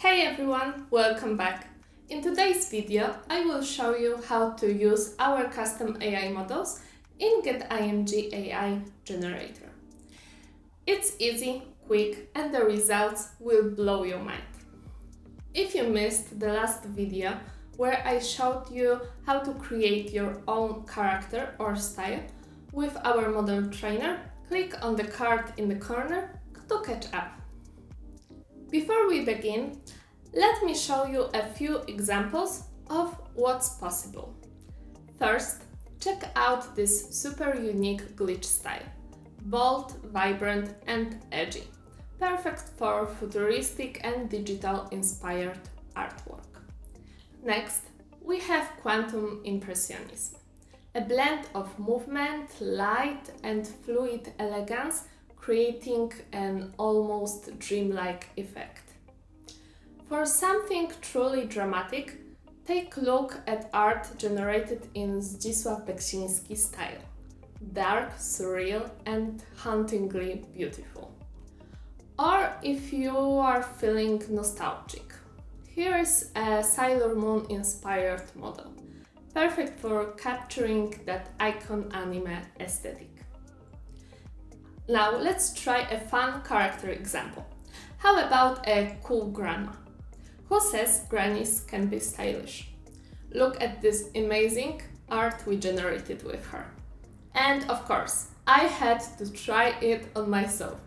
Hey everyone, welcome back. In today's video, I will show you how to use our custom AI models in getimg AI generator. It's easy, quick, and the results will blow your mind. If you missed the last video where I showed you how to create your own character or style with our model trainer, click on the card in the corner to catch up. Before we begin, let me show you a few examples of what's possible. First, check out this super unique glitch style. Bold, vibrant, and edgy. Perfect for futuristic and digital inspired artwork. Next, we have quantum impressionism. A blend of movement, light, and fluid elegance, creating an almost dreamlike effect. For something truly dramatic, take a look at art generated in Zdzisław Beksiński style. Dark, surreal, and hauntingly beautiful. Or if you are feeling nostalgic, here is a Sailor Moon inspired model, perfect for capturing that icon anime aesthetic. Now let's try a fun character example. How about a cool grandma? Who says grannies can be stylish? Look at this amazing art we generated with her. And of course, I had to try it on myself.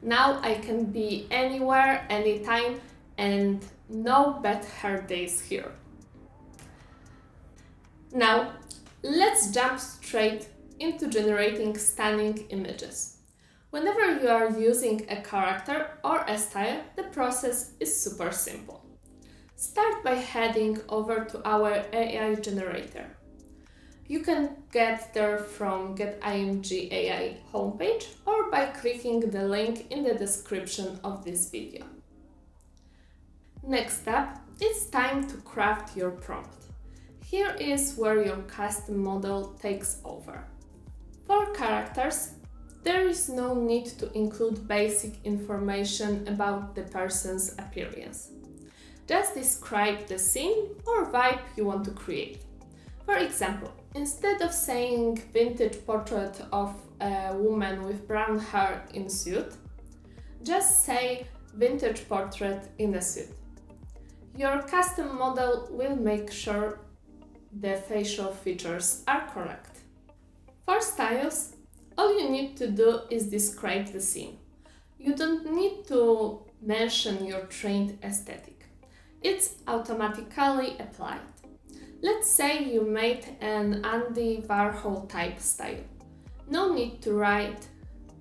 Now I can be anywhere, anytime, and no bad hair days here. Now, let's jump straight into generating stunning images. Whenever you are using a character or a style, the process is super simple. Start by heading over to our AI generator. You can get there from getimg AI homepage or by clicking the link in the description of this video. Next up, it's time to craft your prompt. Here is where your custom model takes over. For characters, there is no need to include basic information about the person's appearance. Just describe the scene or vibe you want to create. For example, instead of saying vintage portrait of a woman with brown hair in suit, just say vintage portrait in a suit. Your custom model will make sure the facial features are correct. For styles, all you need to do is describe the scene. You don't need to mention your trained aesthetic. It's automatically applied. Let's say you made an Andy Warhol type style. No need to write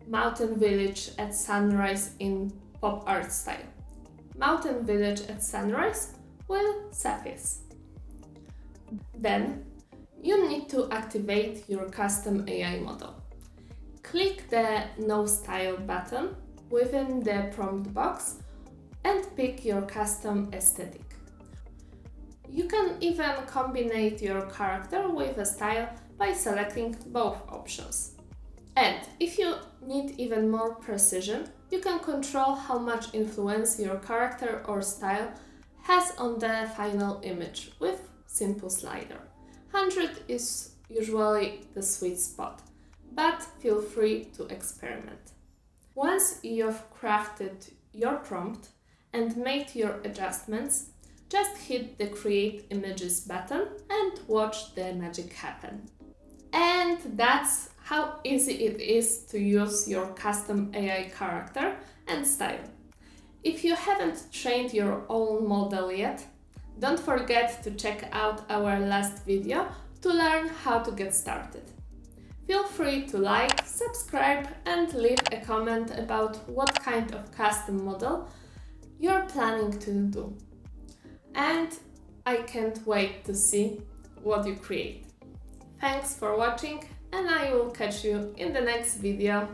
Mountain Village at sunrise in pop art style. Mountain Village at sunrise will suffice. Then, you need to activate your custom AI model. Click the No Style button within the prompt box and pick your custom aesthetic. You can even combine your character with a style by selecting both options. And if you need even more precision, you can control how much influence your character or style has on the final image with simple slider. 100 is usually the sweet spot, but feel free to experiment. Once you've crafted your prompt and made your adjustments, just hit the Create Images button and watch the magic happen. And that's how easy it is to use your custom AI character and style. If you haven't trained your own model yet, don't forget to check out our last video to learn how to get started. Feel free to like, subscribe, and leave a comment about what kind of custom model you're planning to do. And I can't wait to see what you create. Thanks for watching, and I will catch you in the next video.